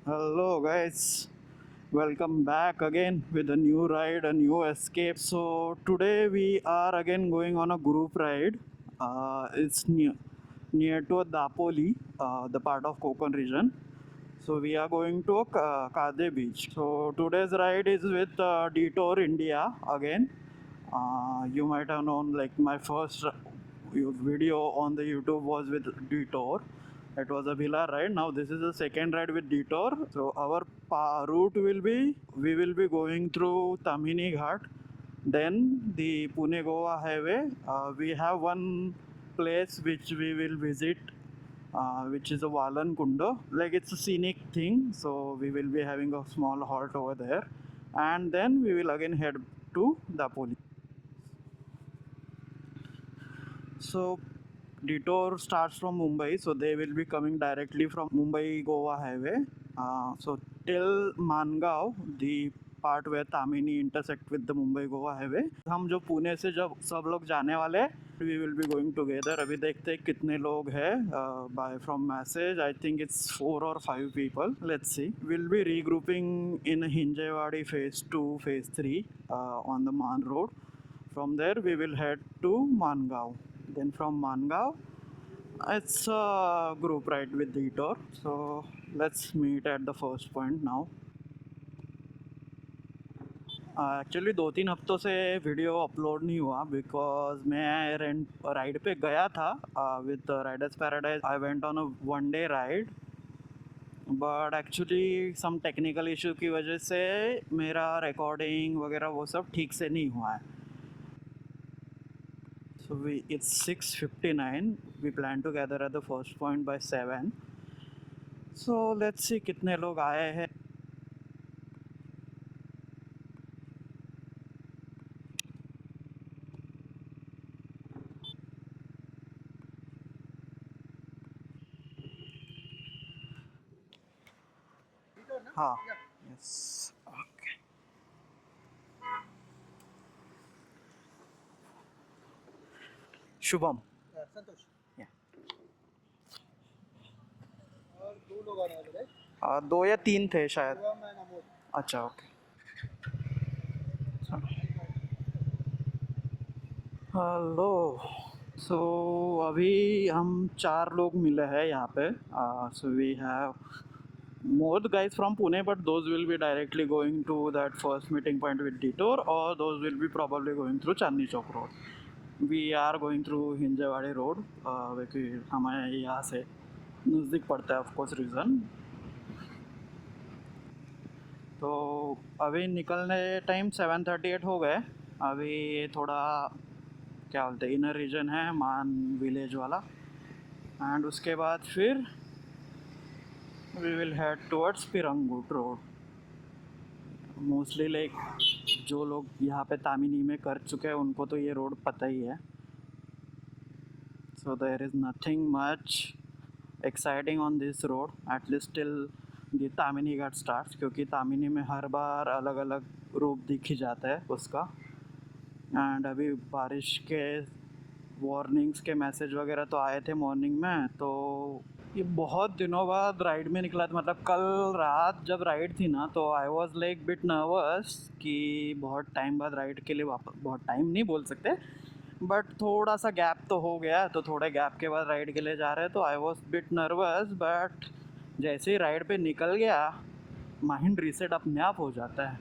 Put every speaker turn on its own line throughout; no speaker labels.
Hello, guys. Welcome back again with a new ride, a new escape. So, today we are again going on a group ride. It's near to Dapoli, the part of Konkan region. So, we are going to Kade beach. So, today's ride is with Detour India again. You might have known like my first video on the YouTube was with Detour. It was a villa ride. Now this is the second ride with Detour. So our route will be we will be going through Tamini Ghat, then the Pune Goa highway. We have one place which we will visit, which is a Valan Kundo. Like it's a scenic thing, so we will be having a small halt over there, and then we will again head to Dapoli. So Detour starts from Mumbai, so they will be coming directly from Mumbai Goa highway. So till Mangaon, the part where Tamini intersect with the Mumbai Goa highway. हम जो पुणे से जब सब लोग जाने वाले हैं, we will be going together. अभी देखते हैं कितने लोग हैं. By from message, I think it's 4 or 5 people. Let's see. We'll be regrouping in Hinjewadi phase 2, phase 3 on the Man Road. From there, we will head to Mangaon. Then from Mangaon, it's a group ride with Detour. So let's meet at the first point now. Actually 2-3 हफ्तों से video upload नहीं हुआ because मैं rent ride पे गया था with riders paradise. I went on a 1 day ride, but actually some technical issue की वजह से मेरा रिकॉर्डिंग वगैरह वो सब ठीक से नहीं हुआ है. So it's 6:59. We plan to gather at the first point by 7. So let's see कितने लोग आए हैं. हाँ. Yes. Okay. शुभम.
संतोष.
Yeah.
और 2 लोग आने वाले थे.
2 या 3 थे शायद.
शिवम एंड अमोद.
अच्छा, ओके. हेलो. सो अभी हम 4 लोग मिले हैं यहाँ पे. So we have more guys from Pune, but those will be directly going to that first meeting point with Detour, or those will be probably going through Chandni Chowk Road. We are going through Hinjewadi Road, क्योंकि हमें यहाँ से नज़दीक पड़ता है of course reason. तो अभी निकलने टाइम 7:38 हो गए. अभी ये थोड़ा क्या बोलते हैं इनर रीजन है मान विलेज वाला, एंड उसके बाद फिर we will head towards Pirangut Road. Mostly like जो लोग यहाँ पे तामिनी में कर चुके हैं उनको तो ये रोड पता ही है. So there is nothing much exciting on this road at least till the Tamhini Ghat starts, क्योंकि तामिनी में हर बार अलग अलग रूप दिख ही जाता है उसका. एंड अभी बारिश के वार्निंग्स के मैसेज वगैरह तो आए थे मॉर्निंग में. तो ये बहुत दिनों बाद राइड में निकला था. मतलब कल रात जब राइड थी ना, तो I was like bit nervous कि बहुत टाइम बाद राइड के लिए वापस, बहुत टाइम नहीं बोल सकते बट थोड़ा सा गैप तो हो गया. तो थोड़े गैप के बाद राइड के लिए जा रहे हैं, तो I was bit nervous. But जैसे ही राइड पे निकल गया माइंड रीसेट अपने आप हो जाता है.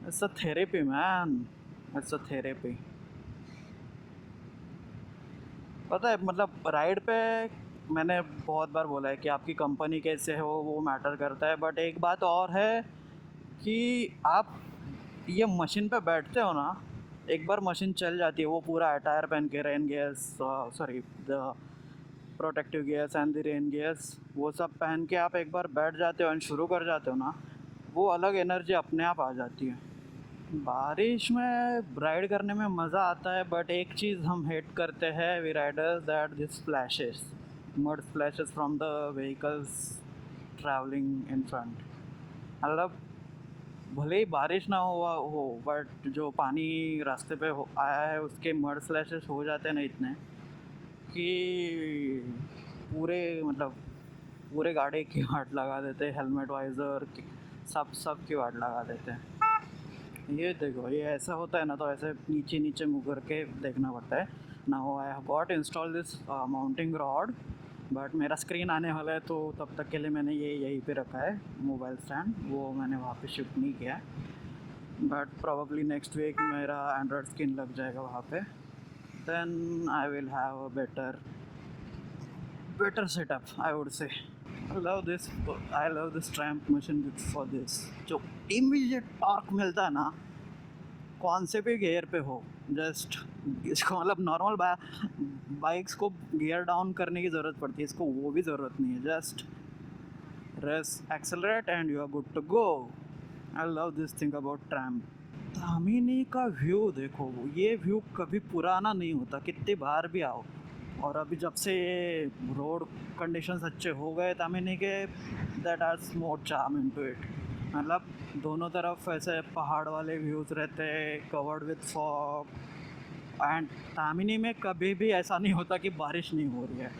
It's a therapy man, it's a therapy. पता है मतलब राइड पे मैंने बहुत बार बोला है कि आपकी कंपनी कैसे हो वो मैटर करता है, बट एक बात और है कि आप ये मशीन पे बैठते हो ना, एक बार मशीन चल जाती है, वो पूरा अटायर पहन के rain gears, sorry the protective gears and the rain gears, वो सब पहन के आप एक बार बैठ जाते हो एंड शुरू कर जाते हो ना, वो अलग एनर्जी अपने आप आ जाती है. बारिश में राइड करने में मज़ा आता है, बट एक चीज़ हम हेट करते हैं we riders, that this splashes, mud splashes from the vehicles travelling in front. मतलब भले ही बारिश ना हुआ हो, बट जो पानी रास्ते पे आया है उसके मड स्प्लैशेस हो जाते हैं ना इतने कि पूरे मतलब पूरे गाड़ी की वाट लगा देते, हेलमेट वाइजर सब की वाट लगा देते हैं। ये देखो, ये ऐसा होता है ना, तो ऐसे नीचे नीचे मुँह करके देखना पड़ता है। Now I have got install this mounting rod, but मेरा स्क्रीन आने वाला है, तो तब तक के लिए मैंने ये यहीं पे रखा है मोबाइल स्टैंड, वो मैंने वहाँ पे शिफ्ट नहीं किया है। बट प्रोबेबली नेक्स्ट वीक मेरा एंड्रॉयड स्क्रीन लग जाएगा वहाँ पे, then I will have a better setup, I would say. I love this tramp machine for this. जो immediate torque मिलता है ना, कौन से भी गियर पे हो, जस्ट इसको मतलब नॉर्मल बाइक्स को गियर डाउन करने की ज़रूरत पड़ती है, इसको वो भी ज़रूरत नहीं है, just race accelerate and you are good to go. I love this thing about tramp. Tamhini का व्यू देखो, ये व्यू कभी पुराना नहीं होता, कितनी बार भी आओ। और अभी जब से ये रोड कंडीशंस अच्छे हो गए तामिनी के, that adds more charm into it. मतलब दोनों तरफ ऐसे पहाड़ वाले व्यूज़ रहते हैं, covered with fog, and Tamhini में कभी भी ऐसा नहीं होता कि बारिश नहीं हो रही है।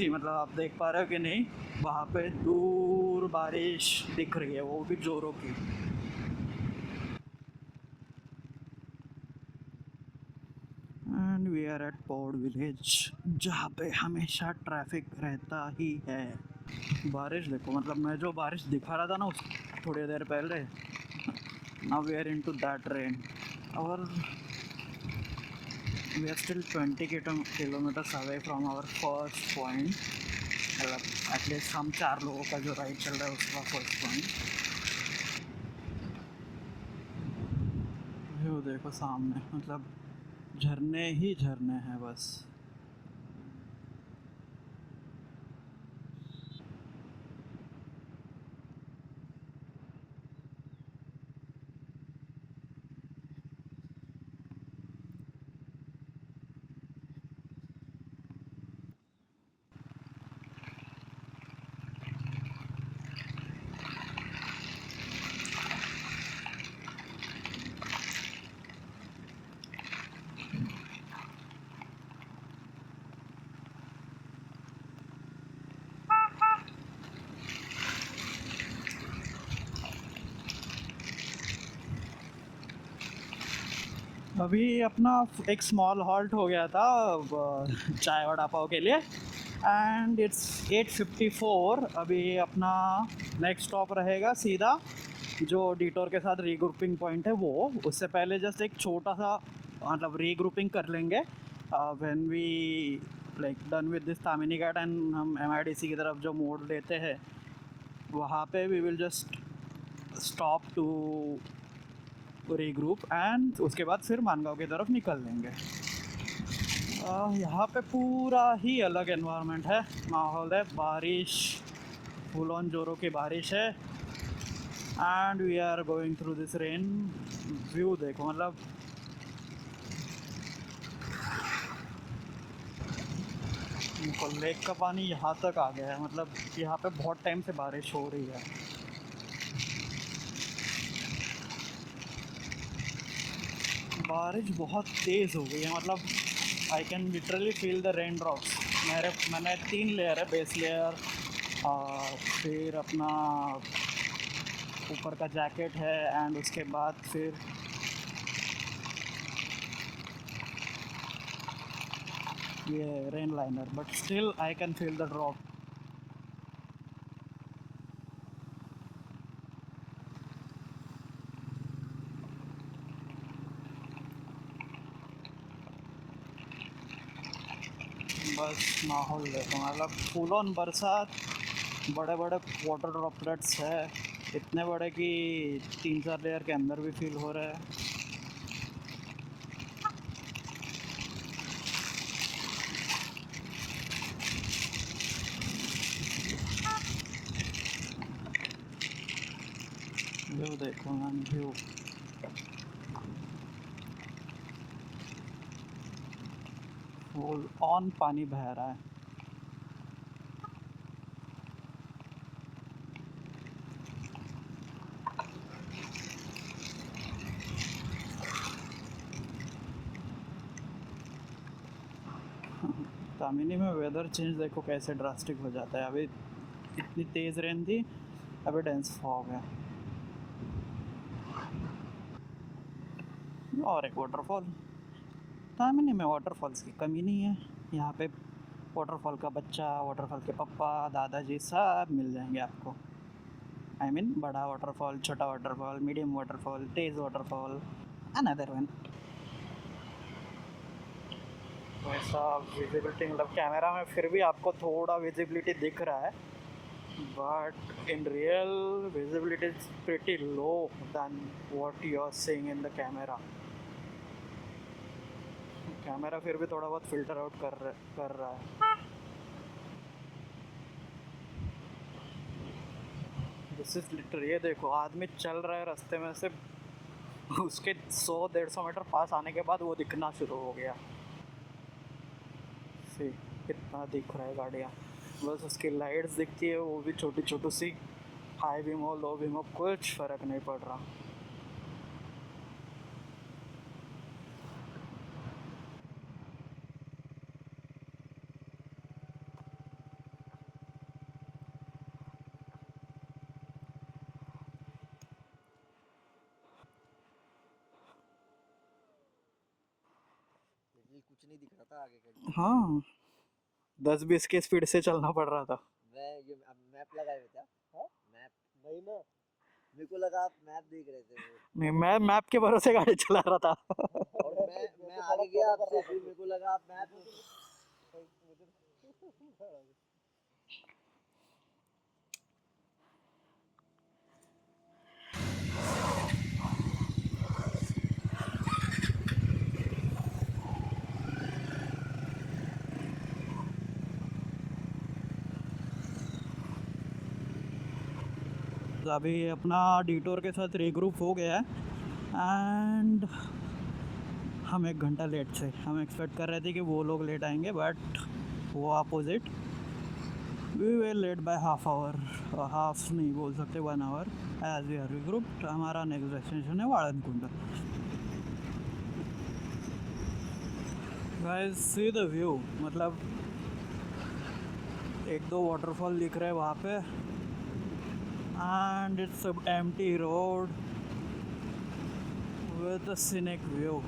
मतलब आप देख पा रहे हो कि नहीं, वहाँ पे दूर बारिश दिख रही है, वो भी जोरों की। And we are at Paud village, जहाँ पे हमेशा ट्रैफिक रहता ही है। बारिश देखो, मतलब मैं जो बारिश दिखा रहा था ना उस थोड़ी देर पहले, now we are into that rain, और we are still 20 kilometres away from our first point. मतलब एटलीस्ट हम 4 लोगों का जो राइड चल रहा है उसका फर्स्ट पॉइंट। व्यू देखो सामने, मतलब झरने ही झरने हैं बस। अभी अपना एक स्मॉल हॉल्ट हो गया था चाय वड़ा पाव के लिए, एंड इट्स 8:54। अभी अपना नेक्स्ट स्टॉप रहेगा सीधा जो डिटोर के साथ रीग्रुपिंग पॉइंट है वो। उससे पहले जस्ट एक छोटा सा मतलब रीग्रुपिंग कर लेंगे when we like done with this Tamhini Ghat, and हम MIDC की तरफ जो मोड़ लेते हैं वहाँ पे we will just stop to regroup, and उसके बाद फिर मानगांव की तरफ निकल लेंगे। यहाँ पे पूरा ही अलग एनवायरनमेंट है, माहौल है, बारिश फुल ऑन जोरों की बारिश है, and we are going through this rain. View देखो, मतलब लेक का पानी यहाँ तक आ गया है, मतलब यहाँ पे बहुत टाइम से बारिश हो रही है। बारिश बहुत तेज़ हो गई है, मतलब I can literally feel the rain drops. मैंने 3 लेयर है, बेस लेयर, फिर अपना ऊपर का जैकेट है, एंड उसके बाद फिर ये rain liner, but still I can feel the drop. बस माहौल देखो, मतलब फुल ऑन बरसात, बड़े बड़े वाटर ड्रॉपलेट्स है, इतने बड़े कि 3-4 लेयर के अंदर भी फील हो रहा है। व्यू देखो मैम, व्यू फुल ऑन पानी बह रहा है। तामिनी में वेदर चेंज देखो कैसे ड्रास्टिक हो जाता है। अभी इतनी तेज़ रेन थी, अभी डेंस फॉग है। और एक वाटरफॉल। तामिनी में वाटरफॉल्स की कमी नहीं है। यहाँ पे वाटरफॉल का बच्चा, वाटरफॉल के पप्पा, दादाजी सब मिल जाएंगे आपको। आई मीन बड़ा वाटरफॉल, छोटा वाटरफॉल, मीडियम वाटरफॉल, तेज़ वाटरफॉल, अनदर वन। वैसा विजिबिलिटी मतलब कैमरा में फिर भी आपको थोड़ा विजिबिलिटी दिख रहा है, but in real visibility is pretty low than what you are seeing in the camera. Camera फिर भी थोड़ा बहुत फिल्टर आउट कर रहा है। दिस इज लिटर, ये देखो आदमी चल रहा है रास्ते में से, उसके 100-150 मीटर पास आने के बाद वो दिखना शुरू हो गया। सी कितना दिख रहा है गाड़ियाँ, बस उसकी लाइट्स दिखती है, वो भी छोटी छोटी सी। हाई बीम हो लो बीम हो कुछ फ़र्क नहीं पड़ रहा।
ये कुछ नहीं दिख रहा था आगे का।
हाँ, 10-20 की स्पीड से चलना पड़ रहा था।
मैं ये मैप लगाए हुए थे। हाँ मैप नहीं ना, मेरे को लगा आप मैप देख रहे थे वो।
नहीं, मैं मैप के भरोसे गाड़ी चला रहा था।
और मैं आगे गया आपसे, फिर मेरे को लगा आप मैप
अभी अपना डिटोर के साथ रीग्रुप हो गया है एंड हम 1 घंटा लेट थे। हम एक्सपेक्ट कर रहे थे कि वो लोग लेट आएंगे, बट वो opposite, we were late by half hour, half नहीं बोल सकते 1 hour, as we are regrouped. हमारा नेक्स्ट डेस्टिनेशन है Walankund. Guys see the view, मतलब 1-2 वाटरफॉल दिख रहे हैं वहाँ पे, and it's an empty road with a scenic view.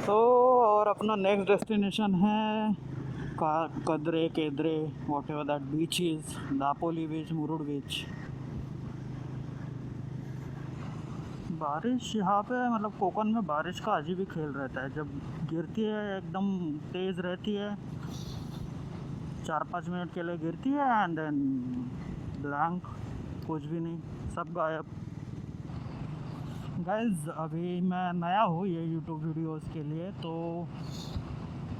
तो और अपना नेक्स्ट डेस्टिनेशन है कद्रे केद्रे whatever that beach is, Dapoli beach, Murud beach. बारिश यहाँ पे मतलब कोकण में बारिश का अजीब ही खेल रहता है। जब गिरती है एकदम तेज़ रहती है, 4-5 मिनट के लिए गिरती है एंड देन ब्लैंक, कुछ भी नहीं, सब गायब। गाइज अभी मैं नया हूँ ये यूट्यूब वीडियोस के लिए, तो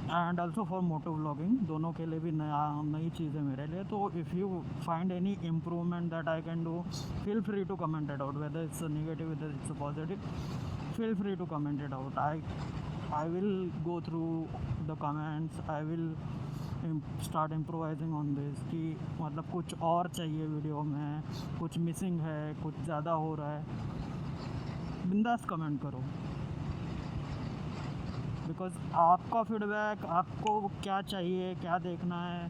and also for moto vlogging, दोनों के लिए भी नई चीज़ें मेरे लिए। तो if you find any improvement that I can do, feel free to comment it out, whether it's negative whether it's positive, feel free to comment it out. I will go through the comments. I will start improvising on this कि मतलब कुछ और चाहिए video में, कुछ missing है, कुछ ज़्यादा हो रहा है, बिंदास कमेंट करो। बिकॉज आपका फीडबैक, आपको क्या चाहिए, क्या देखना है,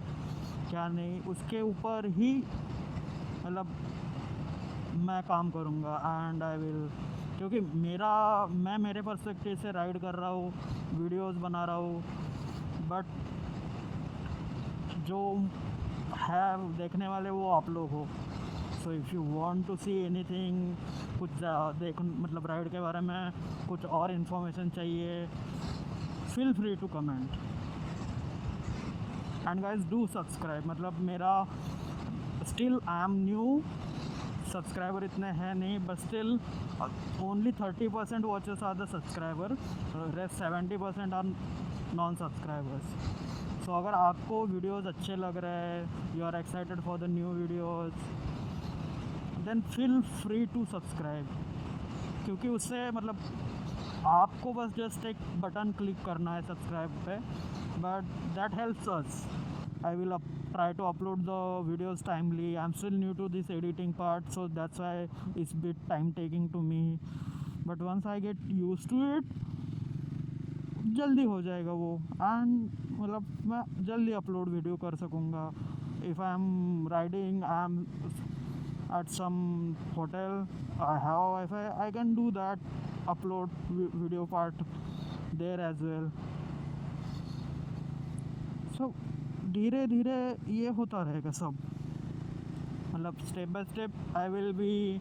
क्या नहीं, उसके ऊपर ही मतलब मैं काम करूँगा। एंड आई विल, क्योंकि मैं मेरे पर्सपेक्टिव से राइड कर रहा हूँ, वीडियोस बना रहा हूँ, बट जो है देखने वाले वो आप लोग हो। So if you want to see anything, कुछ देख मतलब राइड के बारे में कुछ और इन्फॉर्मेशन चाहिए, feel free to comment. And guys do subscribe. मतलब मेरा still I am new, subscriber इतने हैं नहीं, but still only 30% watchers are the subscriber, rest 70% are non subscribers. So अगर आपको वीडियोस अच्छे लग रहे हैं, you are excited for the new videos, then feel free to subscribe. क्योंकि उससे मतलब आपको बस जस्ट एक बटन क्लिक करना है सब्सक्राइब पे, but that helps us. I will try to upload the videos timely. I'm still new to this editing part, so that's why it's bit time taking to me, but once I get used to it, जल्दी हो जाएगा वो। And मतलब मैं जल्दी upload video कर सकूँगा। If I am riding, I am at some hotel, I have WiFi, I can do that upload video part there as well. So धीरे धीरे ये होता रहेगा सब, मतलब step by step I will be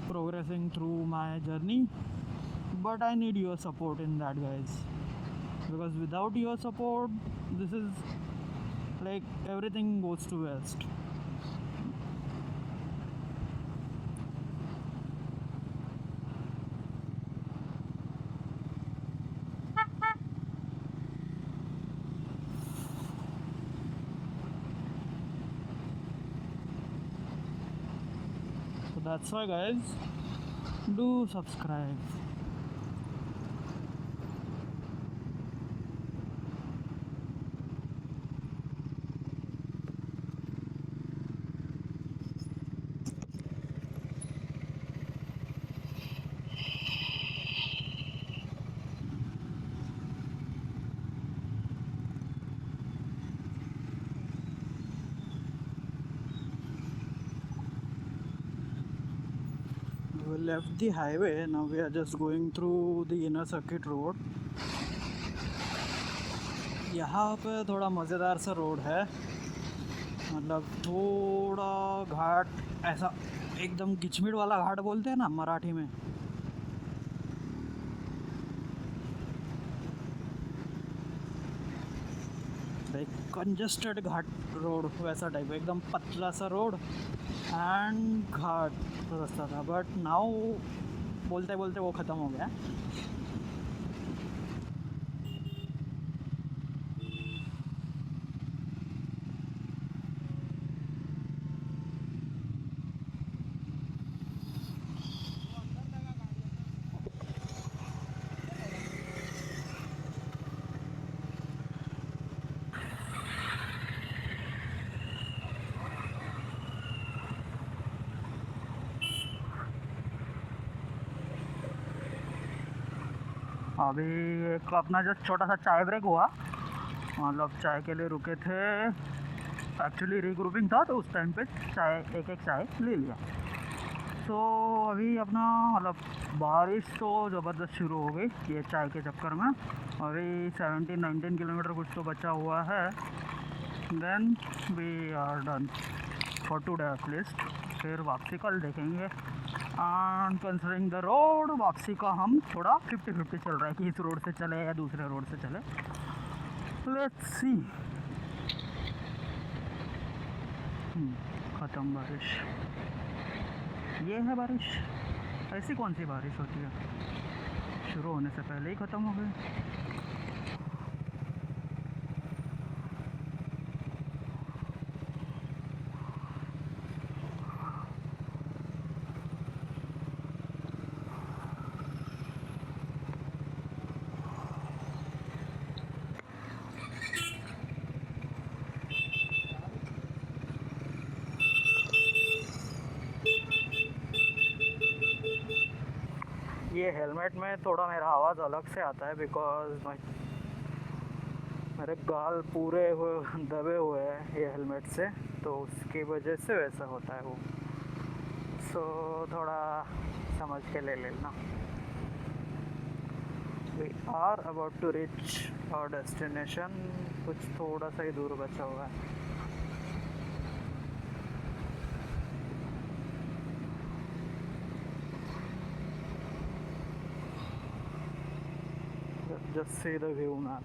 progressing through my journey, but I need your support in that, guys, because without your support this is like everything goes to waste. So that's why, guys, do subscribe. We left the highway, now we are just going through the inner circuit road. यहाँ पे थोड़ा मज़ेदार सा road है, मतलब थोड़ा घाट, ऐसा एकदम गिचमिड़ वाला घाट बोलते हैं ना मराठी में, लाइक कंजस्टेड घाट रोड वैसा टाइप, एकदम पतला सा रोड एंड घाट रास्ता था। बट नाउ बोलते बोलते वो ख़त्म हो गया। अभी एक अपना जस्ट छोटा सा चाय ब्रेक हुआ, मतलब चाय के लिए रुके थे, एक्चुअली रीग्रुपिंग था तो उस टाइम पे चाय एक चाय ले लिया। तो अभी अपना मतलब बारिश तो ज़बरदस्त शुरू हो गई ये चाय के चक्कर में। अभी 17-19 किलोमीटर कुछ तो बचा हुआ है, then we are done for today at least. फिर वापसी कल देखेंगे। एंड कंसिडरिंग द रोड, वापसी का हम थोड़ा 50-50 चल रहा है कि इस रोड से चले या दूसरे रोड से चले, लेट्स सी। ख़त्म बारिश, ये है बारिश। ऐसी कौन सी बारिश होती है, शुरू होने से पहले ही ख़त्म हो गई। ये हेलमेट में थोड़ा मेरा आवाज़ अलग से आता है बिकॉज मेरे गाल पूरे दबे हुए हैं ये हेलमेट से, तो उसकी वजह से वैसा होता है वो। सो थोड़ा समझ के ले लेना। We are about to reach our destination, कुछ थोड़ा सा ही दूर बचा हुआ है। Just see the view, man.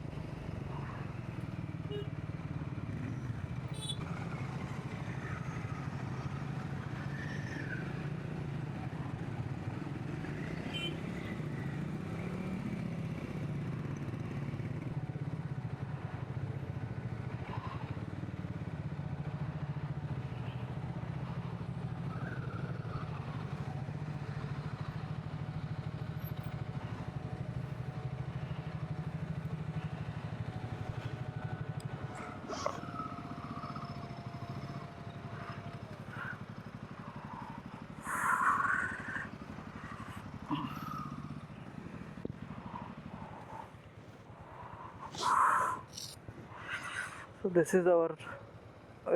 So this is our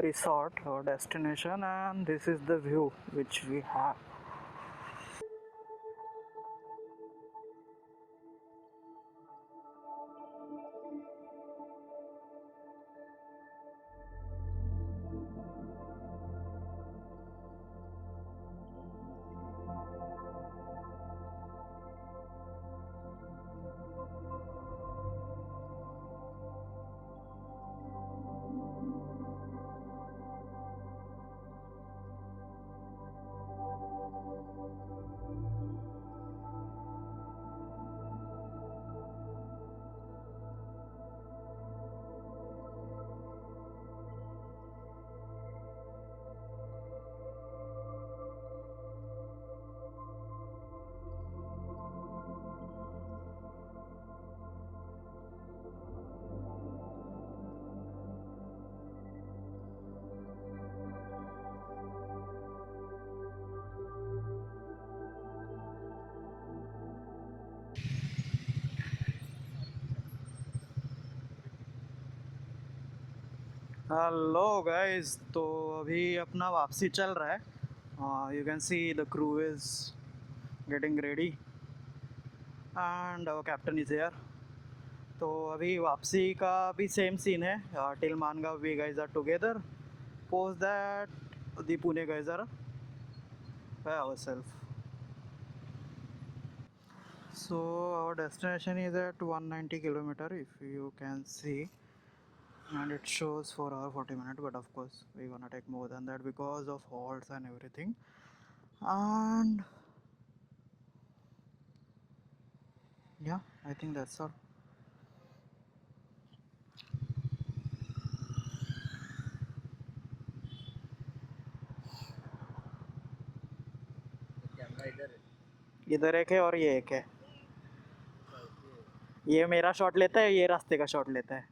resort, our destination, and this is the view which we have. Hello guys, तो अभी अपना वापसी चल रहा है। You can see the crew is getting ready and our captain is here. तो अभी वापसी का भी सेम सीन है। Till Mangaon we guys are together, post that the Pune guys are by ourselves. So our destination is at 190 kilometer, if you can see, and it shows 4 hour 40 minutes, but of course we're gonna take more than that because of halts and everything. And yeah, I think that's all.
Camera इधर है।
इधर एक है और ये एक है।
अच्छा, ओके।
ये मेरा शॉट लेता है, ये रास्ते का शॉट लेता है।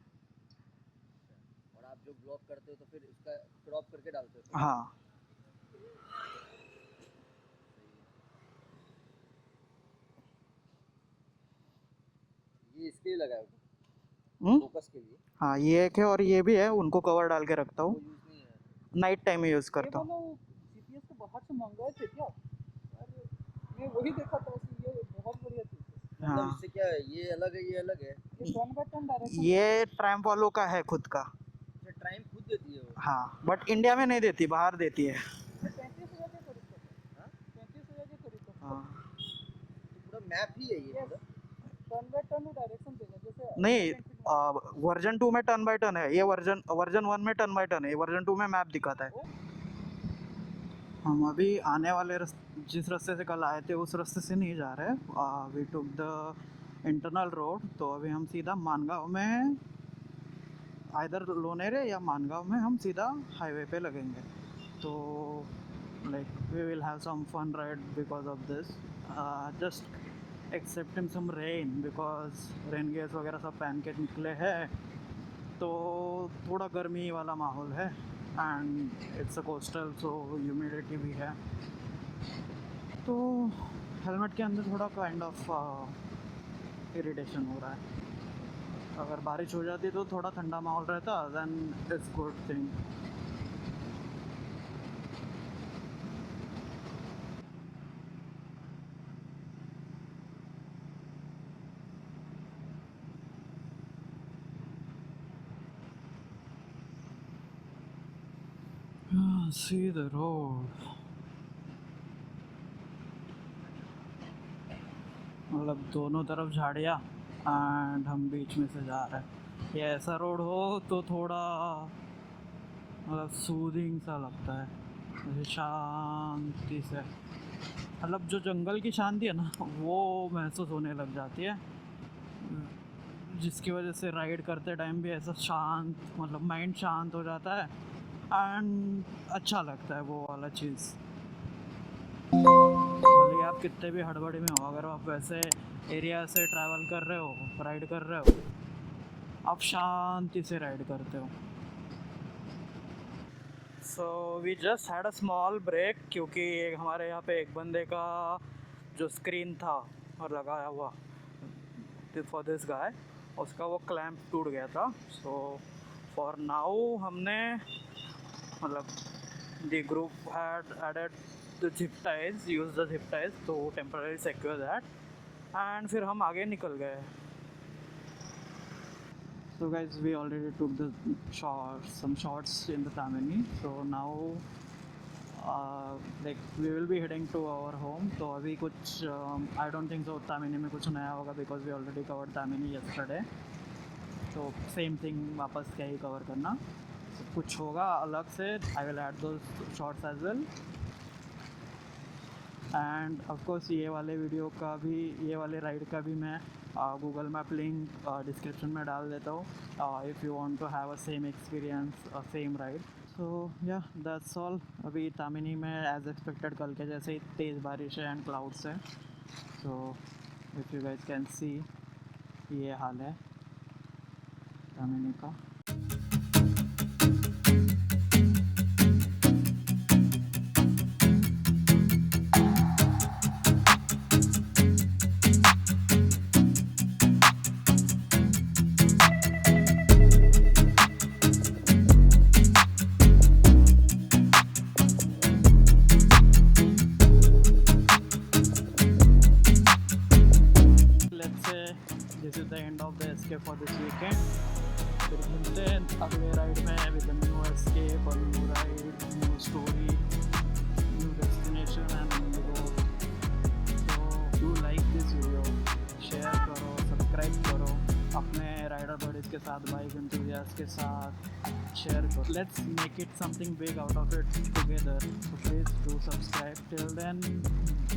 और आप जो ब्लॉक करते हो तो फिर उसका क्रॉप करके डालते हो?
हाँ,
ये इसके लिए लगाया
हम्म,
फोकस के लिए?
हाँ ये एक है और ये भी है, उनको कवर डाल के रखता
वो
हूँ।
यूज नहीं है।
नाइट टाइम में यूज़ करता हूँ।
जीपीएस तो बाहर से मंगवाए थे क्या यार? मैं वही देखा था कि ये बहुत बढ़िया चीज है।
मतलब
हाँ,
इससे क्या है, ये अलग है, ये अलग है?
ये टर्न बाय टर्न डायरेक्शन
ये ट्रैम्प वालों का है खुद का।
अच्छा, टाइम खुद देती है वो?
हाँ, बट इंडिया में नहीं देती, बाहर देती है।
35,000 के करीब था।
हाँ?
35,000 के करीब था।
हाँ,
तो पूरा मैप ही है ये पूरा?
टर्न बाय टर्न डायरेक्शन देगा जैसे
नहीं, वर्जन 2 में टर्न बाय टर्न है, ये वर्जन 1 में टर्न बाय टर्न है, वर्जन 2 में मैप दिखाता है। हम अभी आने वाले जिस रास्ते से कल आए थे उस रास्ते से नहीं जा रहे। We took the internal road, तो अभी हम सीधा मानगांव में, आइदर लोनेरे या मानगांव में हम सीधा हाईवे पे लगेंगे। तो like we will have some fun ride because of this, just accepting some rain because rain gears वगैरह सब पहन के निकले हैं, तो थोड़ा गर्मी वाला माहौल है and it's a coastal, so humidity भी है। तो हेलमेट के अंदर थोड़ा काइंड ऑफ इरिटेशन हो रहा है। अगर बारिश हो जाती तो थोड़ा ठंडा माहौल रहता, then it's good thing. See the road. मतलब दोनों तरफ झाड़ियाँ एंड हम बीच में से जा रहे हैं। ये ऐसा रोड हो तो थोड़ा मतलब सूदिंग सा लगता है, जैसे शांति से, मतलब जो जंगल की शांति है ना वो महसूस होने लग जाती है, जिसकी वजह से राइड करते टाइम भी ऐसा शांत, मतलब माइंड शांत हो जाता है एंड अच्छा लगता है वो वाला चीज़। भले आप कितने भी हड़बड़ी में हो, अगर आप वैसे एरिया से ट्रैवल कर रहे हो, राइड कर रहे हो, आप शांति से राइड करते हो। So we just had a small break, क्योंकि हमारे यहाँ पे एक बंदे का जो स्क्रीन था और लगाया हुआ फॉर दिस गाय, उसका वो क्लैंप टूट गया था। सो फॉर नाउ हमने मतलब the group had added the zip ties, use the zip ties to temporarily secure that, and फिर हम आगे निकल गए। So guys, we already took the some shots in the Tamini, so now like we will be heading to our home। तो अभी कुछ I don't think so Tamini में कुछ नया होगा, because we already covered Tamini yesterday, तो same thing वापस क्या ही कवर करना। कुछ होगा अलग से, I will add those shorts as well, and of course ये वाले वीडियो का भी, ये वाले राइड का भी मैं गूगल मैप लिंक डिस्क्रिप्शन में डाल देता हूँ if you want to have a same experience, same ride. So yeah that's all. अभी तामिनी में एज एक्सपेक्टेड कल के जैसे ही तेज़ बारिश है एंड क्लाउड्स है, सो if you guys can see ये हाल है तामिनी का। This is the end of the escape for this weekend। फिर मिलते हैं अगले राइड में विद न्यू एस्केप और new ride, new story, new destination and new road. तो do like this video, share करो, सब्सक्राइब करो, अपने राइडर बडीज़ के साथ, बाइक एंथुसियास्ट के साथ शेयर करो। Let's make it something big out of it together. So please do subscribe। Till then,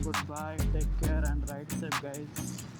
goodbye, take care and ride safe guys।